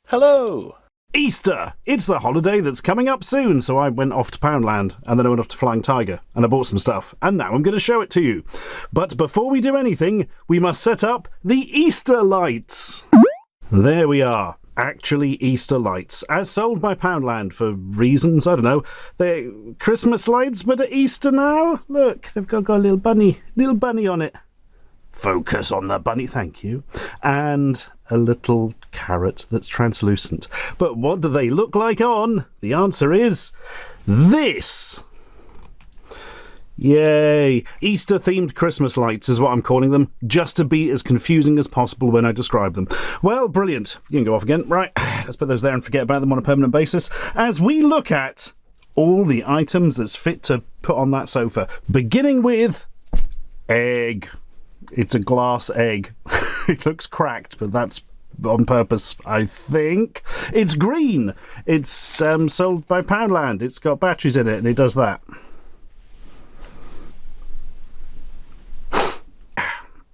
Hello! Easter! It's the holiday that's coming up soon, so I went off to Poundland, and then I went off to Flying Tiger, and I bought some stuff, and now I'm going to show it to you. But before we do anything, we must set up the Easter lights! There we are. Actually Easter lights, as sold by Poundland for reasons, I don't know. They're Christmas lights, but at Easter now? Look, they've got a little bunny on it. Focus on the bunny, thank you. And a little carrot that's translucent. But what do they look like on? The answer is this. Yay! Easter-themed Christmas lights is what I'm calling them, just to be as confusing as possible when I describe them. Well, brilliant. You can go off again. Right, let's put those there and forget about them on a permanent basis as we look at all the items that's fit to put on that sofa, beginning with egg. It's a glass egg. It looks cracked, but that's on purpose, I think. It's green. It's sold by Poundland. It's got batteries in it, and it does that.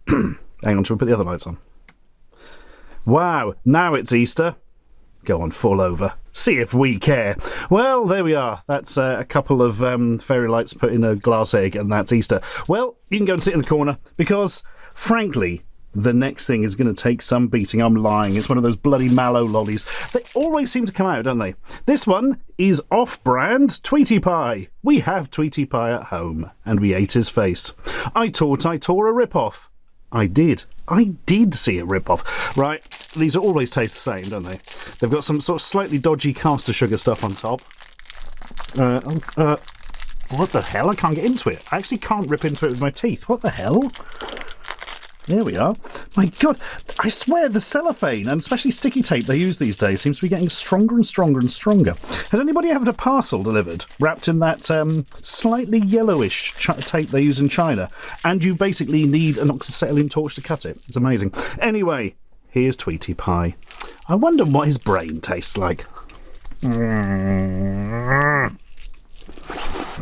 Hang on, shall we put the other lights on? Wow, now it's Easter. Go on, fall over. See if we care. Well, there we are. That's a couple of fairy lights put in a glass egg, and that's Easter. Well, you can go and sit in the corner, because, frankly, the next thing is going to take some beating. I'm lying. It's one of those bloody mallow lollies. They always seem to come out, don't they? This one is off-brand Tweety Pie. We have Tweety Pie at home, and we ate his face. I tore a rip-off. I did see a rip-off. Right, these always taste the same, don't they? They've got some sort of slightly dodgy caster sugar stuff on top. What the hell? I can't get into it. I actually can't rip into it with my teeth. What the hell? There we are. My God, I swear the cellophane, and especially sticky tape they use these days, seems to be getting stronger and stronger and stronger. Has anybody ever had a parcel delivered wrapped in that slightly yellowish tape they use in China, and you basically need an oxyacetylene torch to cut it? It's amazing. Anyway, here's Tweety Pie. I wonder what his brain tastes like.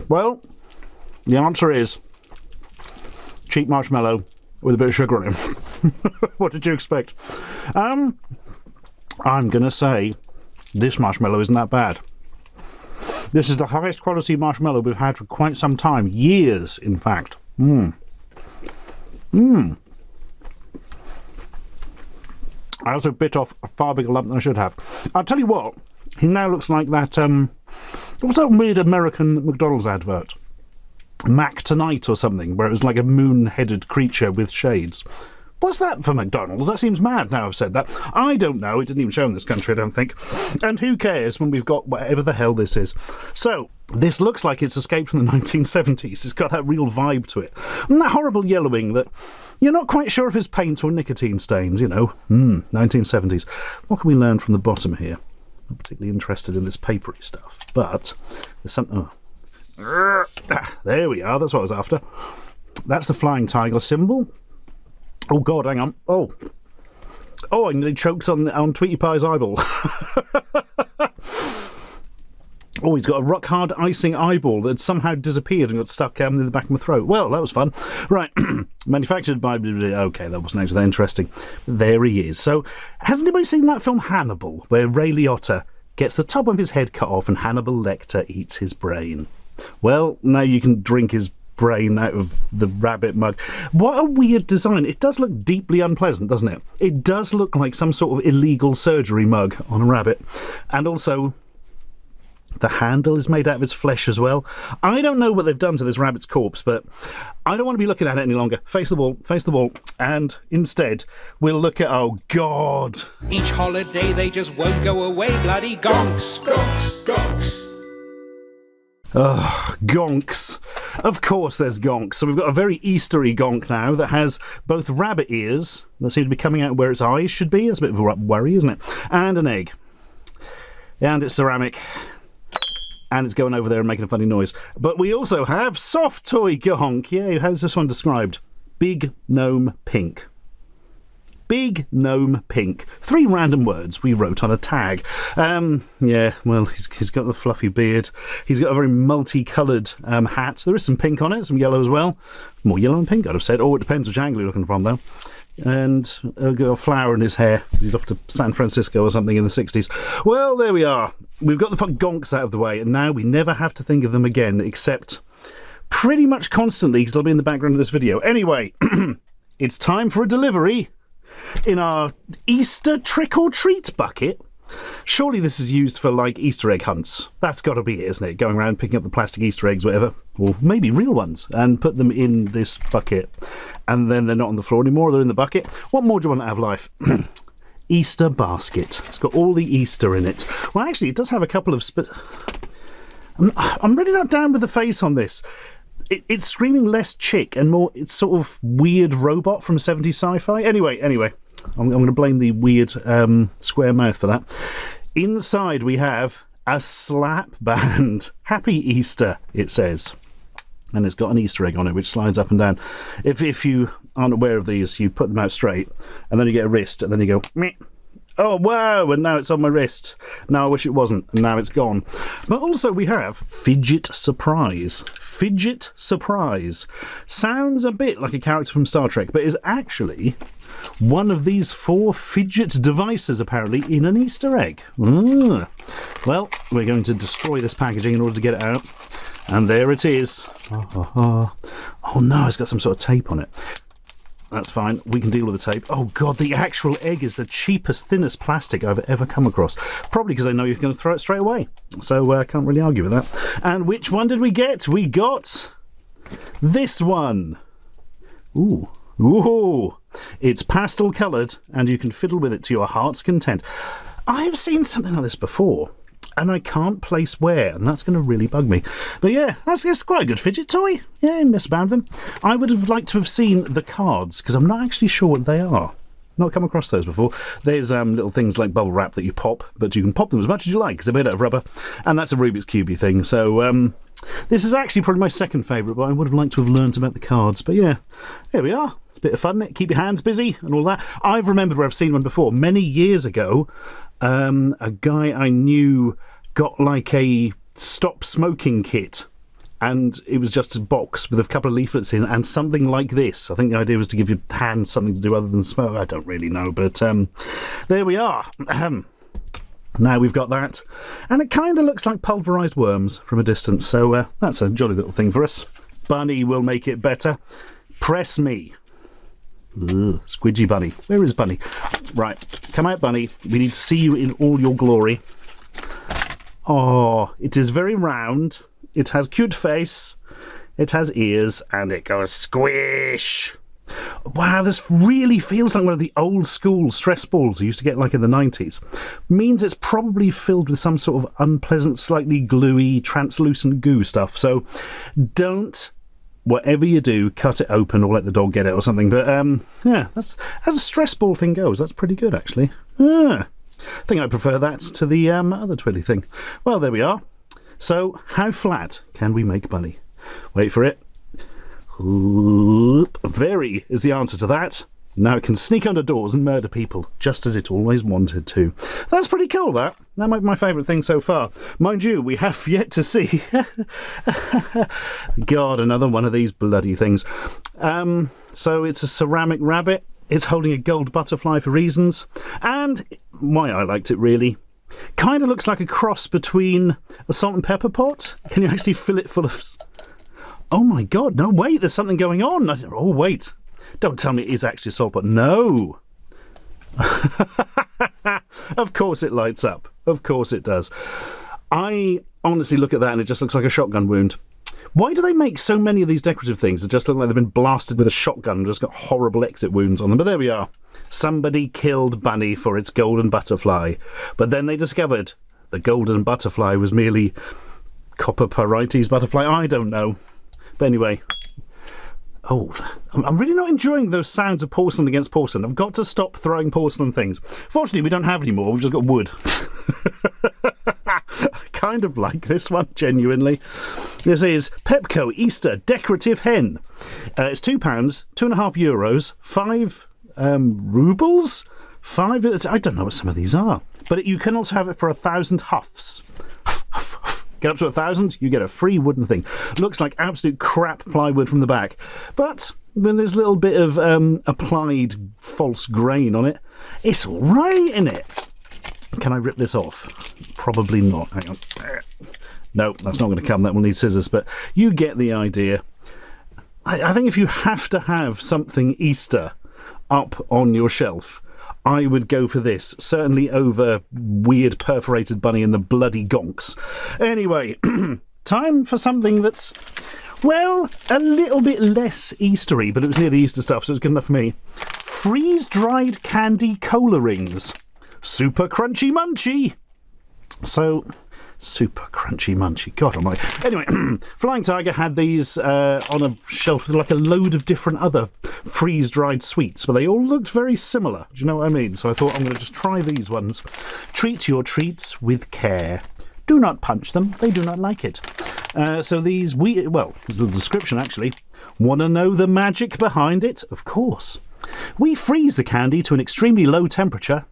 Well, the answer is cheap marshmallow with a bit of sugar on him. What did you expect? I'm going to say this marshmallow isn't that bad. This is the highest quality marshmallow we've had for quite some time. Years, in fact. I also bit off a far bigger lump than I should have. I'll tell you what, he now looks like that, what's that weird American McDonald's advert? Mac Tonight or something, where it was like a moon-headed creature with shades. What's that for McDonald's? That seems mad now I've said that. I don't know. It didn't even show in this country, I don't think. And who cares when we've got whatever the hell this is. So, this looks like it's escaped from the 1970s. It's got that real vibe to it. And that horrible yellowing that you're not quite sure if it's paint or nicotine stains, you know. 1970s. What can we learn from the bottom here? Not particularly interested in this papery stuff, but there's something... there we are, that's what I was after. That's the Flying Tiger symbol. Oh God, hang on. Oh, I nearly choked on Tweety Pie's eyeball. Oh, he's got a rock-hard icing eyeball that somehow disappeared and got stuck in the back of my throat. Well, that was fun. Right, manufactured by... Okay, that wasn't actually that interesting. There he is. So, has anybody seen that film Hannibal, where Ray Liotta gets the top of his head cut off and Hannibal Lecter eats his brain? Well, now you can drink his brain out of the rabbit mug. What a weird design. It does look deeply unpleasant, doesn't it? It does look like some sort of illegal surgery mug on a rabbit. And also, the handle is made out of its flesh as well. I don't know what they've done to this rabbit's corpse, but I don't want to be looking at it any longer. Face the wall, and instead, we'll look at... Oh, God. Each holiday they just won't go away, bloody gonks. Gonks, gonks. Ugh, gonks. Of course there's gonks. So we've got a very Eastery gonk now that has both rabbit ears that seem to be coming out where its eyes should be. That's a bit of a worry, isn't it? And an egg. And it's ceramic. And it's going over there and making a funny noise. But we also have soft toy gonk. Yay, how's this one described? Big gnome pink. Big gnome pink. 3 random words we wrote on a tag. Yeah, well, he's got the fluffy beard. He's got a very multicoloured hat. There is some pink on it, some yellow as well. More yellow and pink, I'd have said. Oh, it depends which angle you're looking from, though. And got a flower in his hair. He's off to San Francisco or something in the 60s. Well, there we are. We've got the gonks out of the way, and now we never have to think of them again, except pretty much constantly, because they'll be in the background of this video. Anyway, it's time for a delivery in our Easter trick-or-treat bucket. Surely this is used for, like, Easter egg hunts. That's got to be it, isn't it? Going around picking up the plastic Easter eggs, whatever, or maybe real ones, and put them in this bucket. And then they're not on the floor anymore, they're in the bucket. What more do you want out of life? Easter basket. It's got all the Easter in it. Well, actually, it does have a couple of... I'm really not down with the face on this. It's screaming less chick and more... It's sort of weird robot from 70s sci-fi. Anyway, I'm going to blame the weird square mouth for that. Inside we have a slap band. Happy Easter, it says. And it's got an Easter egg on it which slides up and down. If you aren't aware of these, you put them out straight, and then you get a wrist, and then you go, meh. Oh, wow, and now it's on my wrist. Now I wish it wasn't, and now it's gone. But also we have Fidget Surprise. Fidget Surprise. Sounds a bit like a character from Star Trek, but is actually one of these 4 fidget devices, apparently, in an Easter egg. Well, we're going to destroy this packaging in order to get it out. And there it is. Oh no, it's got some sort of tape on it. That's fine. We can deal with the tape. Oh god, the actual egg is the cheapest, thinnest plastic I've ever come across. Probably because they know you're going to throw it straight away. So I can't really argue with that. And which one did we get? We got this one. Ooh. It's pastel coloured, and you can fiddle with it to your heart's content. I've seen something like this before, and I can't place where, and that's going to really bug me. But yeah, it's quite a good fidget toy. Yeah, miss about them. I would have liked to have seen the cards, because I'm not actually sure what they are. Not come across those before. There's little things like bubble wrap that you pop, but you can pop them as much as you like, because they're made out of rubber, and that's a Rubik's Cube thing. So this is actually probably my second favourite, but I would have liked to have learnt about the cards. But yeah, there we are. It's a bit of fun, isn't it? Keep your hands busy and all that. I've remembered where I've seen one before. Many years ago, a guy I knew got like a stop smoking kit, and it was just a box with a couple of leaflets in and something like this. I think the idea was to give your hands something to do other than smoke. I don't really know, but there we are. Now we've got that, and it kind of looks like pulverised worms from a distance, so that's a jolly little thing for us. Bunny will make it better. Press me. Ugh, squidgy Bunny. Where is Bunny? Right, come out, Bunny. We need to see you in all your glory. Oh, it is very round. It has cute face. It has ears, and it goes squish. Wow, this really feels like one of the old school stress balls you used to get like in the 90s. Means it's probably filled with some sort of unpleasant, slightly gluey, translucent goo stuff. So don't, whatever you do, cut it open or let the dog get it or something. But yeah, that's as a stress ball thing goes. That's pretty good, actually. I think I prefer that to the other twiddly thing. Well, there we are. So, how flat can we make Bunny? Wait for it. Very is the answer to that. Now it can sneak under doors and murder people, just as it always wanted to. That's pretty cool, that. That might be my favourite thing so far. Mind you, we have yet to see... God, another one of these bloody things. So it's a ceramic rabbit. It's holding a gold butterfly for reasons. And why I liked it, really. Kind of looks like a cross between a salt and pepper pot. Can you actually fill it full of... Oh my god, no, wait, there's something going on. Oh, wait. Don't tell me it is actually a salt pot. No. Of course it lights up. Of course it does. I honestly look at that and it just looks like a shotgun wound. Why do they make so many of these decorative things that just look like they've been blasted with a shotgun and just got horrible exit wounds on them? But there we are. Somebody killed Bunny for its golden butterfly. But then they discovered the golden butterfly was merely copper pyrites butterfly. I don't know. But anyway... Oh, I'm really not enjoying those sounds of porcelain against porcelain. I've got to stop throwing porcelain things. Fortunately, we don't have any more. We've just got wood. I kind of like this one, genuinely. This is Pepco Easter Decorative Hen. It's £2, €2.50, 5 rubles. 5. I don't know what some of these are, but you can also have it for 1,000 huffs. Huff, huff, huff. Get up to 1,000, you get a free wooden thing. Looks like absolute crap plywood from the back, but when there's a little bit of applied false grain on it, it's all right, isn't it? Can I rip this off? Probably not. Hang on. No, that's not going to come. That will need scissors, but you get the idea. I think if you have to have something Easter up on your shelf, I would go for this. Certainly over weird perforated bunny and the bloody gonks. Anyway, time for something that's, well, a little bit less Eastery, but it was near the Easter stuff, so it's good enough for me. Freeze-dried candy cola rings. Super crunchy munchy. So, super crunchy munchy. God almighty. Anyway, Flying Tiger had these on a shelf with like a load of different other freeze-dried sweets, but they all looked very similar. Do you know what I mean? So I thought I'm going to just try these ones. Treat your treats with care. Do not punch them. They do not like it. So these, well, there's a little description actually. Want to know the magic behind it? Of course. We freeze the candy to an extremely low temperature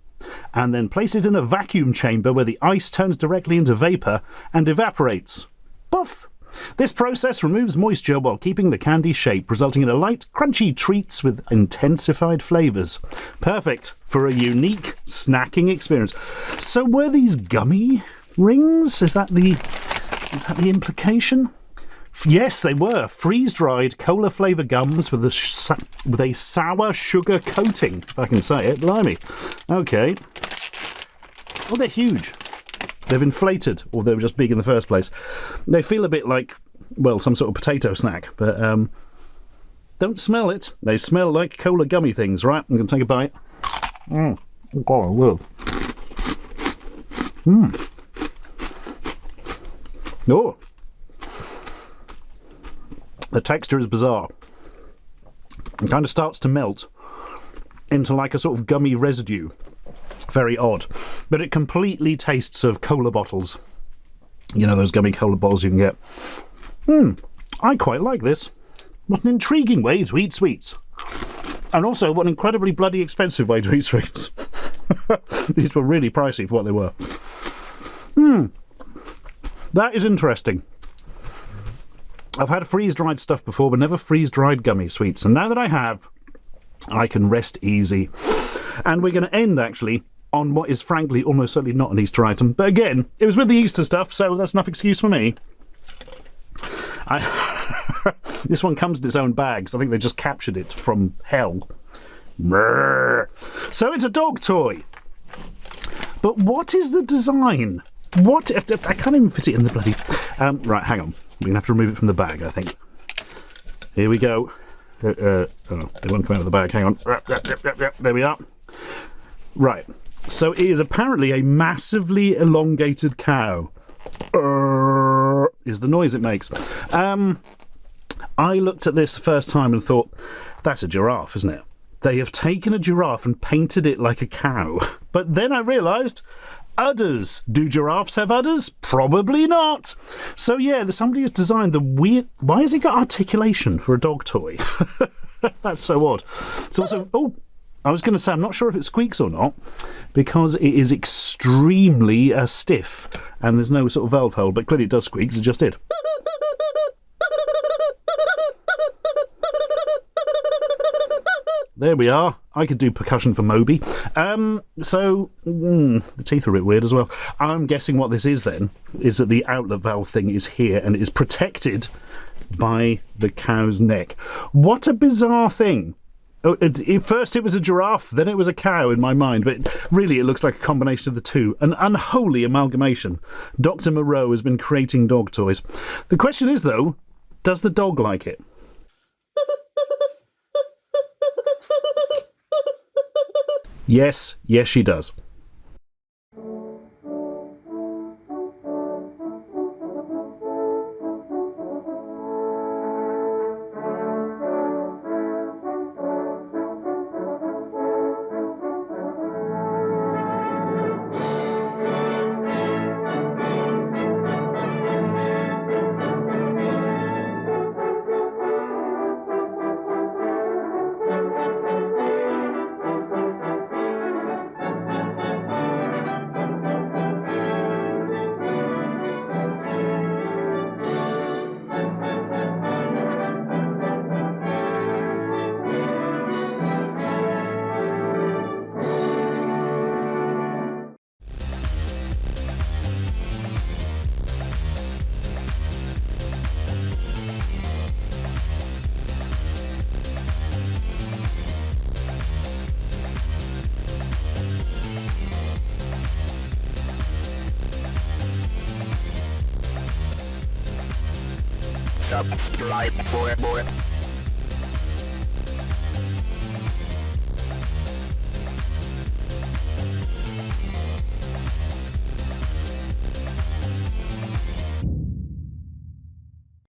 and then place it in a vacuum chamber where the ice turns directly into vapour and evaporates. Puff! This process removes moisture while keeping the candy shape, resulting in a light, crunchy treats with intensified flavours. Perfect for a unique snacking experience. So were these gummy rings? Is that the implication? Yes, they were. Freeze-dried cola-flavoured gums with a sour sugar coating, if I can say it. Blimey. Okay. Oh, they're huge. They've inflated, or they were just big in the first place. They feel a bit like, well, some sort of potato snack, but don't smell it. They smell like cola gummy things, right? I'm going to take a bite. Oh, God, I will. Oh. The texture is bizarre. It kind of starts to melt into like a sort of gummy residue. Very odd. But it completely tastes of cola bottles. You know, those gummy cola bottles you can get. I quite like this. What an intriguing way to eat sweets. And also, what an incredibly bloody expensive way to eat sweets. These were really pricey for what they were. That is interesting. I've had freeze-dried stuff before, but never freeze-dried gummy sweets. And now that I have, I can rest easy. And we're going to end, actually, on what is, frankly, almost certainly not an Easter item. But again, it was with the Easter stuff, so that's enough excuse for me. This one comes in its own bags. I think they just captured it from hell. So it's a dog toy. But what is the design? What if I can't even fit it in the bloody... right, hang on. We're going to have to remove it from the bag, I think. Here we go. Oh, it won't come out of the bag. Hang on. There we are. Right. So it is apparently a massively elongated cow. Is the noise it makes. I looked at this the first time and thought, that's a giraffe, isn't it? They have taken a giraffe and painted it like a cow. But then I realised... udders. Do giraffes have udders? Probably not. So yeah, somebody has designed the weird... Why has it got articulation for a dog toy? That's so odd. It's also... Oh, I was going to say, I'm not sure if it squeaks or not, because it is extremely stiff, and there's no sort of valve hole, but clearly it does squeak, so it just did. There we are. I could do percussion for Moby. The teeth are a bit weird as well. I'm guessing what this is then, is that the outlet valve thing is here and it is protected by the cow's neck. What a bizarre thing. First it was a giraffe, then it was a cow in my mind, but really it looks like a combination of the two. An unholy amalgamation. Dr. Moreau has been creating dog toys. The question is, though, does the dog like it? Yes, she does. Subscribe for more.